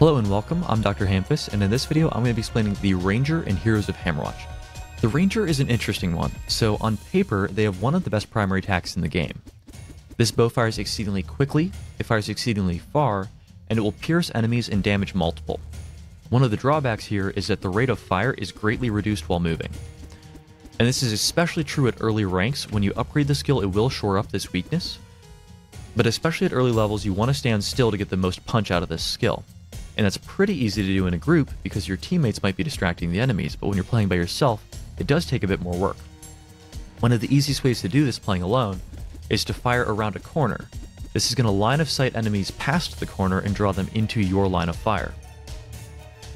Hello and welcome, I'm DrHamfist, and in this video I'm going to be explaining the Ranger and Heroes of Hammerwatch. The Ranger is an interesting one. So on paper, they have one of the best primary attacks in the game. This bow fires exceedingly quickly, it fires exceedingly far, and it will pierce enemies and damage multiple. One of the drawbacks here is that the rate of fire is greatly reduced while moving. And this is especially true at early ranks. When you upgrade the skill, it will shore up this weakness. But especially at early levels, you want to stand still to get the most punch out of this skill. And that's pretty easy to do in a group because your teammates might be distracting the enemies, but when you're playing by yourself, it does take a bit more work. One of the easiest ways to do this playing alone is to fire around a corner. This is going to line of sight enemies past the corner and draw them into your line of fire.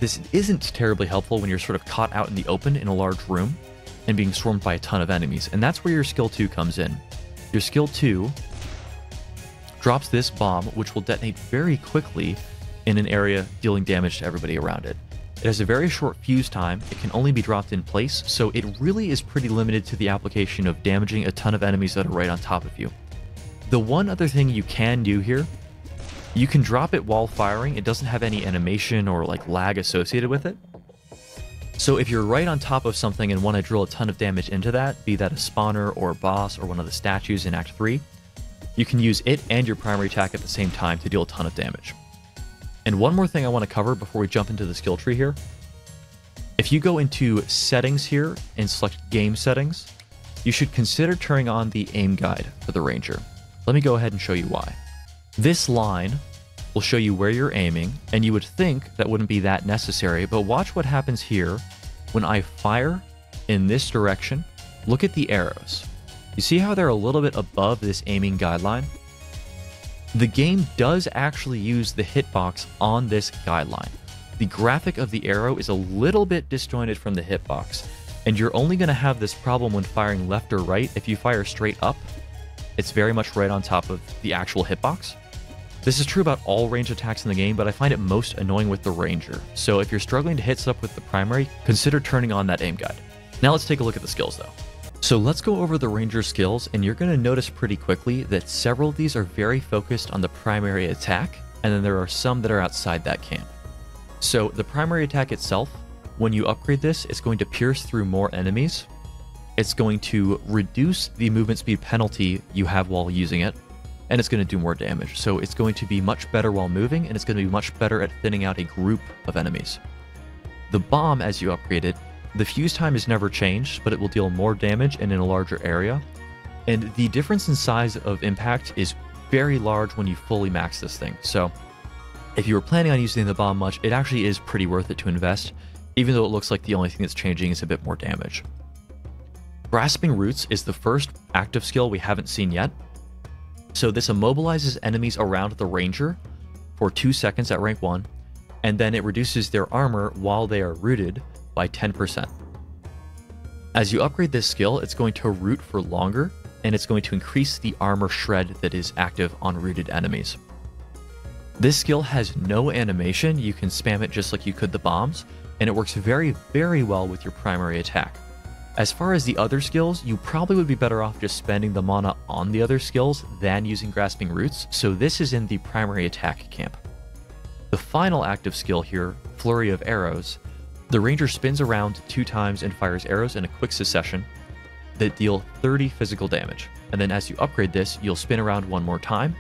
This isn't terribly helpful when you're sort of caught out in the open in a large room and being swarmed by a ton of enemies, and that's where your skill 2 comes in. Your skill 2 drops this bomb, which will detonate very quickly in an area, dealing damage to everybody around it. It has a very short fuse time, it can only be dropped in place, so it really is pretty limited to the application of damaging a ton of enemies that are right on top of you. The one other thing you can do here, you can drop it while firing. It doesn't have any animation or like lag associated with it. So if you're right on top of something and want to drill a ton of damage into that, be that a spawner or a boss or one of the statues in Act 3, you can use it and your primary attack at the same time to deal a ton of damage. And one more thing I want to cover before we jump into the skill tree here. If you go into settings here and select game settings, you should consider turning on the aim guide for the Ranger. Let me go ahead and show you why. This line will show you where you're aiming, and you would think that wouldn't be that necessary, but watch what happens here when I fire in this direction. Look at the arrows. You see how they're a little bit above this aiming guideline? The game does actually use the hitbox on this guideline. The graphic of the arrow is a little bit disjointed from the hitbox, and you're only going to have this problem when firing left or right. If you fire straight up, it's very much right on top of the actual hitbox. This is true about all range attacks in the game, but I find it most annoying with the Ranger. So if you're struggling to hit stuff with the primary, consider turning on that aim guide. Now let's take a look at the skills though. So let's go over the Ranger skills, and you're going to notice pretty quickly that several of these are very focused on the primary attack, and then there are some that are outside that camp. So the primary attack itself, when you upgrade this, it's going to pierce through more enemies. It's going to reduce the movement speed penalty you have while using it, and it's going to do more damage. So it's going to be much better while moving, and it's going to be much better at thinning out a group of enemies. The bomb, as you upgrade it, the fuse time is never changed, but it will deal more damage and in a larger area. And the difference in size of impact is very large when you fully max this thing. So if you were planning on using the bomb much, it actually is pretty worth it to invest, even though it looks like the only thing that's changing is a bit more damage. Grasping Roots is the first active skill we haven't seen yet. So this immobilizes enemies around the Ranger for 2 seconds at rank 1, and then it reduces their armor while they are rooted by 10%. As you upgrade this skill, it's going to root for longer, and it's going to increase the armor shred that is active on rooted enemies. This skill has no animation. You can spam it just like you could the bombs, and it works very, very well with your primary attack. As far as the other skills, you probably would be better off just spending the mana on the other skills than using Grasping Roots, so this is in the primary attack camp. The final active skill here, Flurry of Arrows, the Ranger spins around 2 times and fires arrows in a quick succession that deal 30 physical damage. And then as you upgrade this, you'll spin around 1 more time,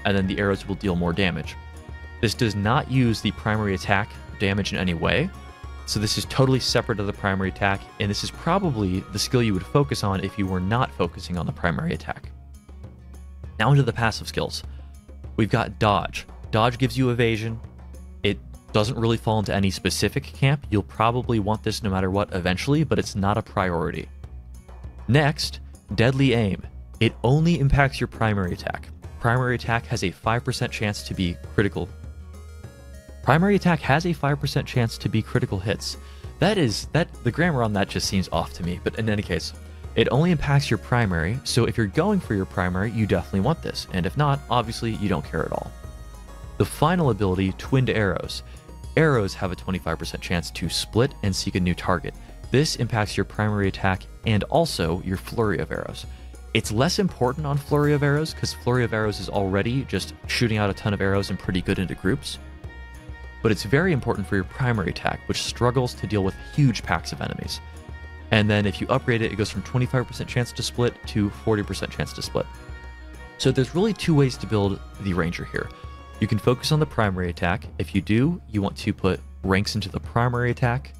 and then the arrows will deal more damage. This does not use the primary attack damage in any way, so this is totally separate of the primary attack, and this is probably the skill you would focus on if you were not focusing on the primary attack. Now into the passive skills. We've got Dodge. Dodge gives you evasion. It doesn't really fall into any specific camp. You'll probably want this no matter what eventually, but it's not a priority. Next, Deadly Aim. It only impacts your primary attack. Primary attack has a 5% chance to be critical. Primary attack has a 5% chance to be critical hits. The grammar on that just seems off to me, but in any case, it only impacts your primary, so if you're going for your primary, you definitely want this, and if not, obviously you don't care at all. The final ability, Twinned Arrows. Arrows have a 25% chance to split and seek a new target. This impacts your primary attack and also your Flurry of Arrows. It's less important on Flurry of Arrows because Flurry of Arrows is already just shooting out a ton of arrows and pretty good into groups. but it's very important for your primary attack, which struggles to deal with huge packs of enemies. And then if you upgrade it, it goes from 25% chance to split to 40% chance to split. So there's really two ways to build the Ranger here. You can focus on the primary attack. If you do, you want to put ranks into the primary attack,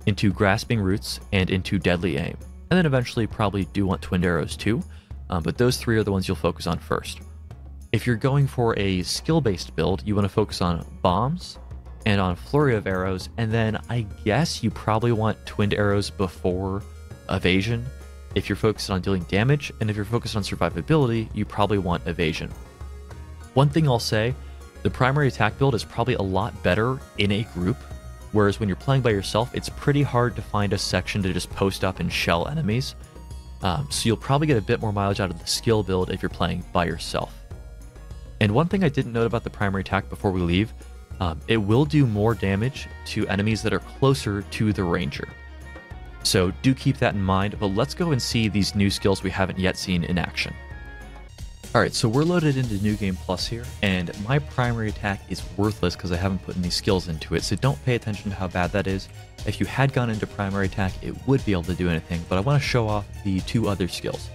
into Grasping Roots, and into Deadly Aim. And then eventually probably do want Twinned Arrows too, but those three are the ones you'll focus on first. If you're going for a skill-based build, you want to focus on Bombs and on Flurry of Arrows, and then I guess you probably want Twinned Arrows before Evasion if you're focused on dealing damage, and if you're focused on survivability, you probably want Evasion. One thing I'll say, the primary attack build is probably a lot better in a group, whereas when you're playing by yourself, it's pretty hard to find a section to just post up and shell enemies. So you'll probably get a bit more mileage out of the skill build if you're playing by yourself. And one thing I didn't note about the primary attack before we leave, it will do more damage to enemies that are closer to the Ranger. So do keep that in mind, but let's go and see these new skills we haven't yet seen in action. Alright, so we're loaded into New Game Plus here, and my primary attack is worthless because I haven't put any skills into it, so don't pay attention to how bad that is. If you had gone into primary attack, it would be able to do anything, but I want to show off the two other skills.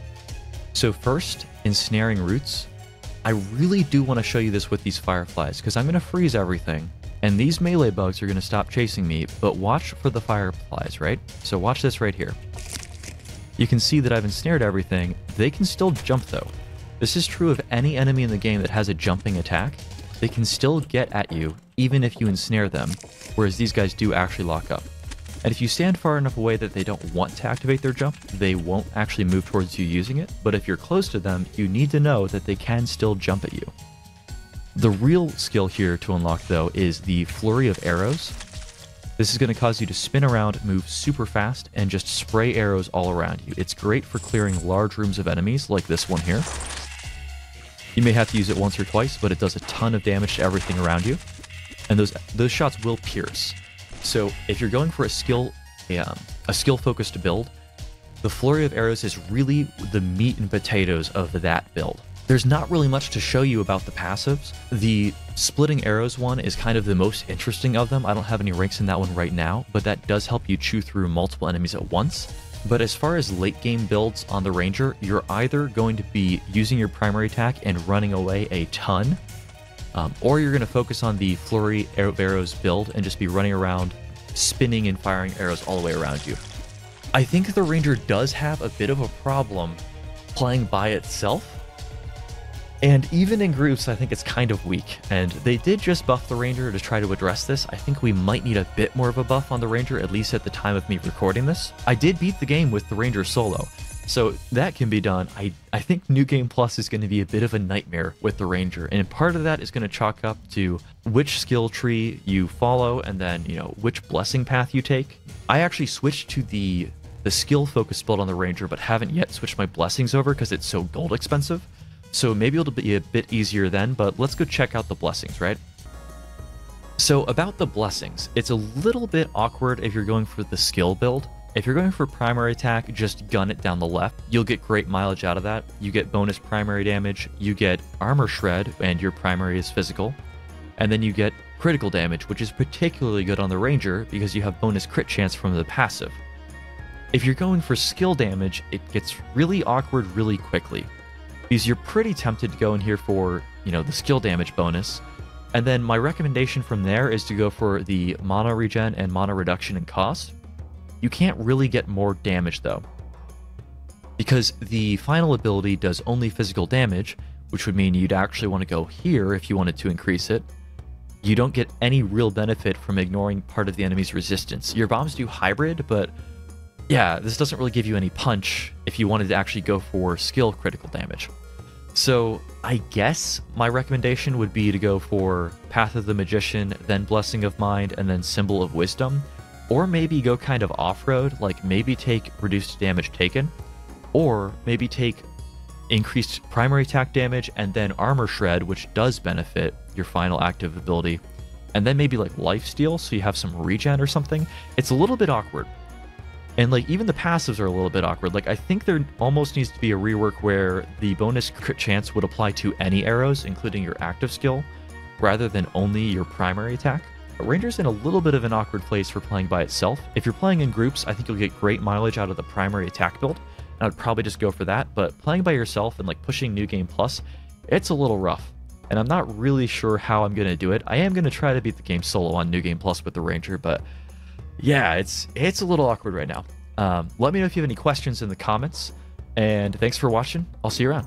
So first, Ensnaring Roots. I really do want to show you this with these fireflies, because I'm going to freeze everything, and these melee bugs are going to stop chasing me, but watch for the fireflies, right? So watch this right here. You can see that I've ensnared everything. They can still jump though. This is true of any enemy in the game that has a jumping attack. They can still get at you, even if you ensnare them, whereas these guys do actually lock up. And if you stand far enough away that they don't want to activate their jump, they won't actually move towards you using it, but if you're close to them, you need to know that they can still jump at you. The real skill here to unlock, though, is the Flurry of Arrows. This is going to cause you to spin around, move super fast, and just spray arrows all around you. It's great for clearing large rooms of enemies, like this one here. You may have to use it once or twice, but it does a ton of damage to everything around you. And those shots will pierce. So if you're going for a skill-focused build, the Flurry of Arrows is really the meat and potatoes of that build. There's not really much to show you about the passives. The Splitting Arrows one is kind of the most interesting of them. I don't have any ranks in that one right now, but that does help you chew through multiple enemies at once. But as far as late game builds on the Ranger, you're either going to be using your primary attack and running away a ton, or you're going to focus on the Flurry of Arrows build and just be running around, spinning and firing arrows all the way around you. I think the Ranger does have a bit of a problem playing by itself, and even in groups I think it's kind of weak, and they did just buff the Ranger to try to address this. I think we might need a bit more of a buff on the Ranger, at least at the time of me recording this. I did beat the game with the Ranger solo, so that can be done. I think New Game Plus is going to be a bit of a nightmare with the Ranger, and part of that is going to chalk up to which skill tree you follow, and then, you know, which blessing path you take. I actually switched to the skill focused build on the Ranger, but haven't yet switched my blessings over because it's so gold expensive. So maybe it'll be a bit easier then, but let's go check out the blessings, right? So about the blessings, it's a little bit awkward if you're going for the skill build. If you're going for primary attack, just gun it down the left. You'll get great mileage out of that. You get bonus primary damage, you get armor shred, and your primary is physical. And then you get critical damage, which is particularly good on the Ranger because you have bonus crit chance from the passive. If you're going for skill damage, it gets really awkward really quickly, because you're pretty tempted to go in here for, you know, the skill damage bonus. And then my recommendation from there is to go for the mana regen and mana reduction in cost. You can't really get more damage though, because the final ability does only physical damage, which would mean you'd actually want to go here if you wanted to increase it. You don't get any real benefit from ignoring part of the enemy's resistance. Your bombs do hybrid, but yeah, this doesn't really give you any punch if you wanted to actually go for skill critical damage. So I guess my recommendation would be to go for Path of the Magician, then Blessing of Mind, and then Symbol of Wisdom. Or maybe go kind of off-road, like maybe take Reduced Damage Taken, or maybe take increased primary attack damage and then Armor Shred, which does benefit your final active ability, and then maybe like Lifesteal, so you have some regen or something. It's a little bit awkward. And like even the passives are a little bit awkward. Like I think there almost needs to be a rework where the bonus crit chance would apply to any arrows, including your active skill, rather than only your primary attack. Ranger's in a little bit of an awkward place for playing by itself. If you're playing in groups, I think you'll get great mileage out of the primary attack build, and I would probably just go for that, but playing by yourself and like pushing New Game Plus, it's a little rough, and I'm not really sure how I'm going to do it. I am going to try to beat the game solo on New Game Plus with the Ranger, but yeah, it's a little awkward right now. Let me know if you have any questions in the comments, and thanks for watching. I'll see you around.